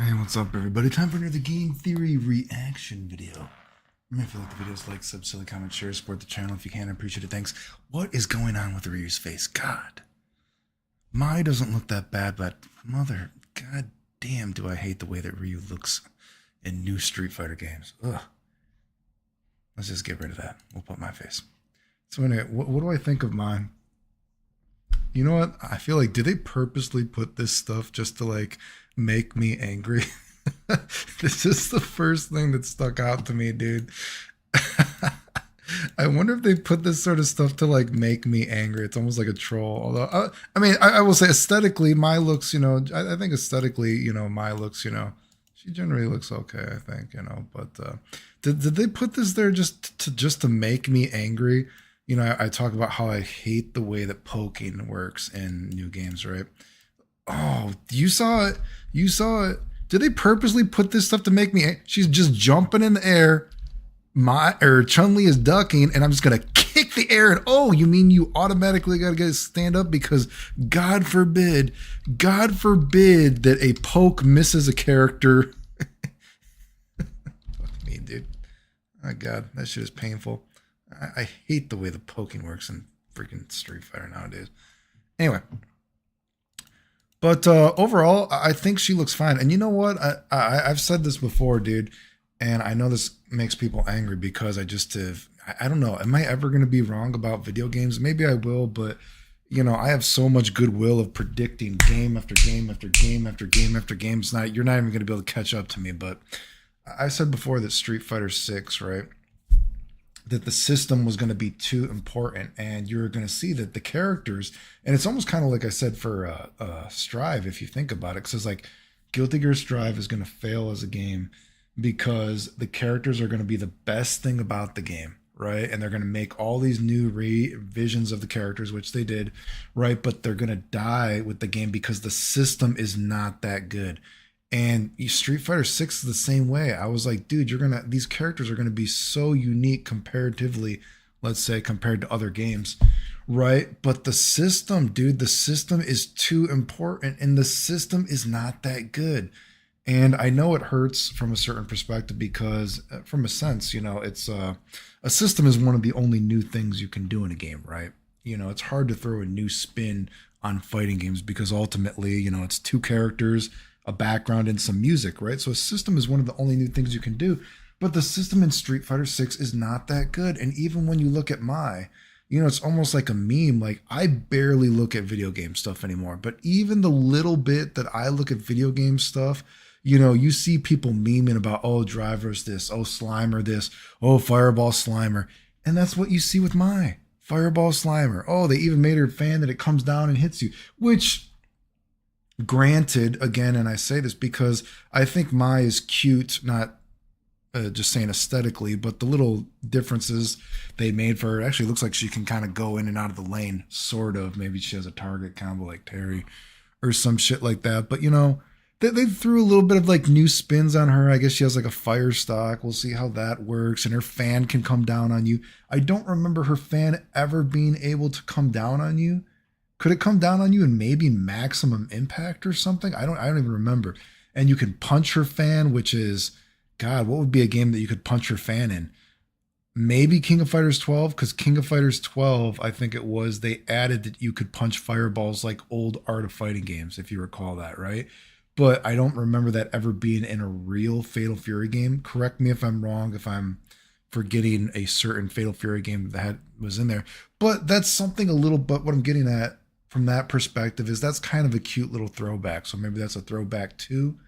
Hey, what's up, everybody? Time for another game theory reaction video. If you like the videos, like, sub, silly, comment, share, support the channel if you can. I appreciate it. Thanks. What is going on with Ryu's face? God. Mai doesn't look that bad, but god damn, do I hate the way that Ryu looks in new Street Fighter games. Ugh. Let's just get rid of that. We'll put my face. So anyway, what do I think of mine? You know what? I feel like, did they purposely put this stuff just to like make me angry? This is the first thing that stuck out to me, dude. I wonder if they put this sort of stuff to like make me angry. It's almost like a troll. Although, I will say aesthetically, my looks, I think aesthetically, my looks, she generally looks okay. I think, but did they put this there just to make me angry? I talk about how I hate the way that poking works in new games, right? Oh, you saw it. You saw it. Did they purposely put this stuff to make me? She's just jumping in the air. Chun-Li is ducking, and I'm just gonna kick the air. And oh, you mean you automatically gotta get stand up because God forbid that a poke misses a character. Fuck me, dude. Oh God, that shit is painful. I hate the way the poking works in freaking Street Fighter nowadays. Anyway. But overall, I think she looks fine. And you know what? I've said this before, dude. And I know this makes people angry because I don't know. Am I ever going to be wrong about video games? Maybe I will, but I have so much goodwill of predicting game after game after game after game after game. You're not even going to be able to catch up to me. But I said before that Street Fighter 6, right? That the system was going to be too important, and you're going to see that the characters, and it's almost kind of like I said for Strive, if you think about it, because like Guilty Gear Strive is going to fail as a game because the characters are going to be the best thing about the game, right? And they're going to make all these new revisions of the characters, which they did, right? But they're going to die with the game because the system is not that good. And Street Fighter 6 is the same way. I was like, dude, these characters are gonna be so unique comparatively, let's say, compared to other games, right? But the system, dude, the system is too important and the system is not that good. And I know it hurts from a certain perspective because from a sense, it's a system is one of the only new things you can do in a game, right? It's hard to throw a new spin on fighting games because ultimately, it's two characters, a background, and some music, right? So a system is one of the only new things you can do. But the system in Street Fighter 6 is not that good. And even when you look at it's almost like a meme. Like I barely look at video game stuff anymore. But even the little bit that I look at video game stuff, you see people memeing about, oh, Driver's this, oh, Slimer this, oh, Fireball Slimer. And that's what you see with Fireball Slimer. Oh, they even made her fan that it comes down and hits you, which granted, again, and I say this because I think Mai is cute, not just saying aesthetically, but the little differences they made for her actually looks like she can kind of go in and out of the lane, sort of. Maybe she has a target combo like Terry or some shit like that. But they threw a little bit of like new spins on her. I guess she has like a fire stock. We'll see how that works. And her fan can come down on you. I don't remember her fan ever being able to come down on you. Could it come down on you and maybe maximum impact or something? I don't even remember. And you can punch her fan, which is, God, what would be a game that you could punch her fan in? Maybe King of Fighters 12, because King of Fighters 12, I think it was, they added that you could punch fireballs like old Art of Fighting games, if you recall that, right? But I don't remember that ever being in a real Fatal Fury game. Correct me if I'm wrong, if I'm forgetting a certain Fatal Fury game that was in there. But that's something a little, but what I'm getting at from that perspective is that's kind of a cute little throwback. So maybe that's a throwback to,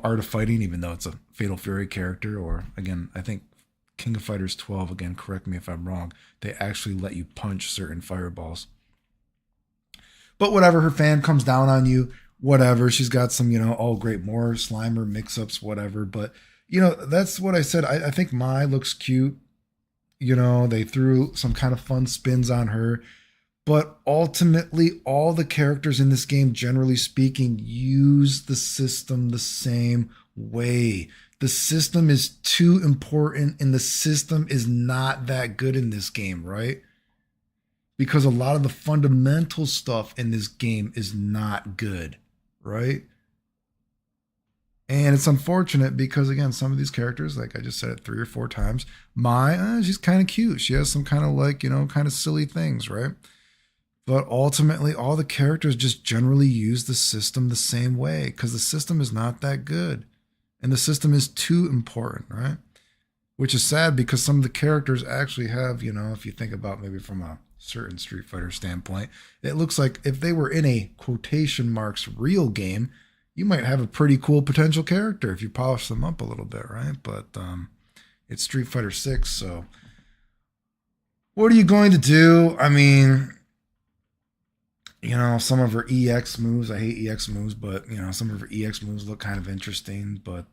Art of Fighting, even though it's a Fatal Fury character. Or again, I think King of Fighters 12, again, correct me if I'm wrong, they actually let you punch certain fireballs. But whatever, her fan comes down on you, whatever. She's got some, oh great, more Slimer mix-ups, whatever. But, that's what I said. I think Mai looks cute. They threw some kind of fun spins on her. But ultimately, all the characters in this game, generally speaking, use the system the same way. The system is too important and the system is not that good in this game, right? Because a lot of the fundamental stuff in this game is not good, right? And it's unfortunate because, again, some of these characters, like I just said it 3 or 4 times, Mai, she's kind of cute. She has some kind of like, kind of silly things, right? But ultimately, all the characters just generally use the system the same way because the system is not that good. And the system is too important, right? Which is sad because some of the characters actually have, if you think about maybe from a certain Street Fighter standpoint, it looks like if they were in a quotation marks real game, you might have a pretty cool potential character if you polish them up a little bit, right? But it's Street Fighter 6, so what are you going to do? I mean, some of her EX moves, I hate EX moves, but some of her EX moves look kind of interesting, but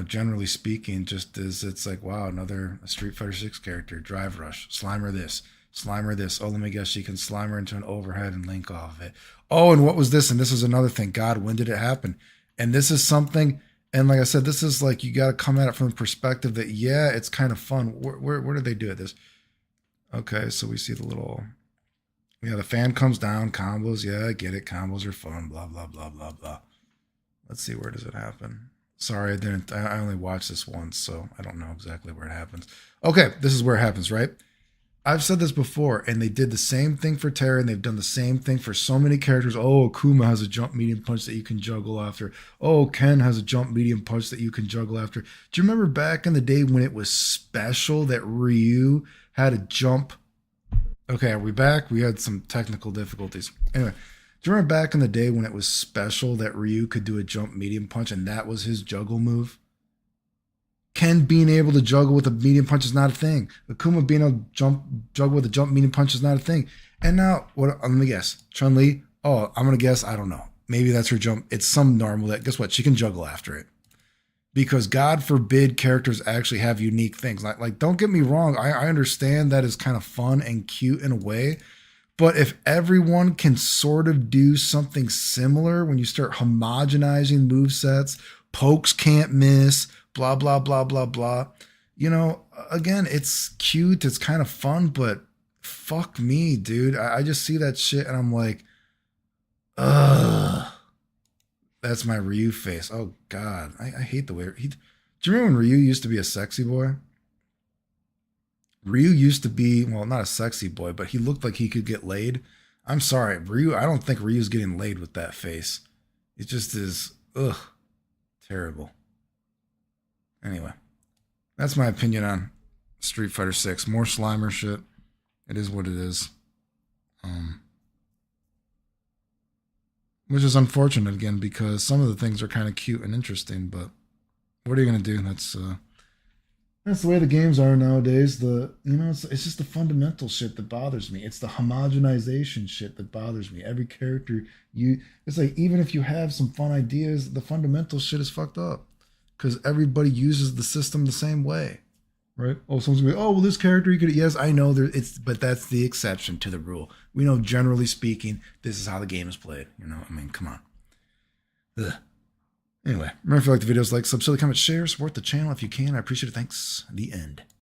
generally speaking, just is it's like, wow, another Street Fighter 6 character, Drive Rush, Slimer this, Slimer this. Oh, let me guess, she can Slimer into an overhead and link off of it. Oh, and what was this? And this is another thing. God, when did it happen? And this is something, and like I said, this is like, you got to come at it from the perspective that, yeah, it's kind of fun. Where did they do it? This? Okay, so we see the little, the fan comes down, combos, yeah, I get it. Combos are fun, blah, blah, blah, blah, blah. Let's see, where does it happen? Sorry, I only watched this once, so I don't know exactly where it happens. Okay, this is where it happens, right? I've said this before, and they did the same thing for Terra, and they've done the same thing for so many characters. Oh, Akuma has a jump medium punch that you can juggle after. Oh, Ken has a jump medium punch that you can juggle after. Do you remember back in the day when it was special that Ryu had a jump? Okay, are we back? We had some technical difficulties. Anyway, do you remember back in the day when it was special that Ryu could do a jump medium punch and that was his juggle move? Ken being able to juggle with a medium punch is not a thing. Akuma being able to juggle with a jump medium punch is not a thing. And now, let me guess. Chun-Li, oh, I'm going to guess, I don't know. Maybe that's her jump. It's some normal that, guess what? She can juggle after it. Because God forbid characters actually have unique things. Like don't get me wrong. I understand that is kind of fun and cute in a way. But if everyone can sort of do something similar when you start homogenizing movesets, pokes can't miss, blah, blah, blah, blah, blah. Again, it's cute. It's kind of fun, but fuck me, dude. I just see that shit and I'm like, ugh. That's my Ryu face. Oh, God. I hate the way do you remember when Ryu used to be a sexy boy? Ryu used to be, well, not a sexy boy, but he looked like he could get laid. I'm sorry, Ryu. I don't think Ryu's getting laid with that face. It just is, terrible. Anyway, that's my opinion on Street Fighter 6. More Slimer shit. It is what it is. Which is unfortunate again because some of the things are kind of cute and interesting, but what are you gonna do? That's the way the games are nowadays. It's just the fundamental shit that bothers me. It's the homogenization shit that bothers me. Every character it's like even if you have some fun ideas, the fundamental shit is fucked up because everybody uses the system the same way, right? Oh, someone's gonna be, oh, well, this character you could. Yes, I know but that's the exception to the rule. We know generally speaking, this is how the game is played. I mean, come on. Ugh. Anyway, remember if you like the videos, like, subscribe, comment, share, support the channel if you can. I appreciate it. Thanks. The end.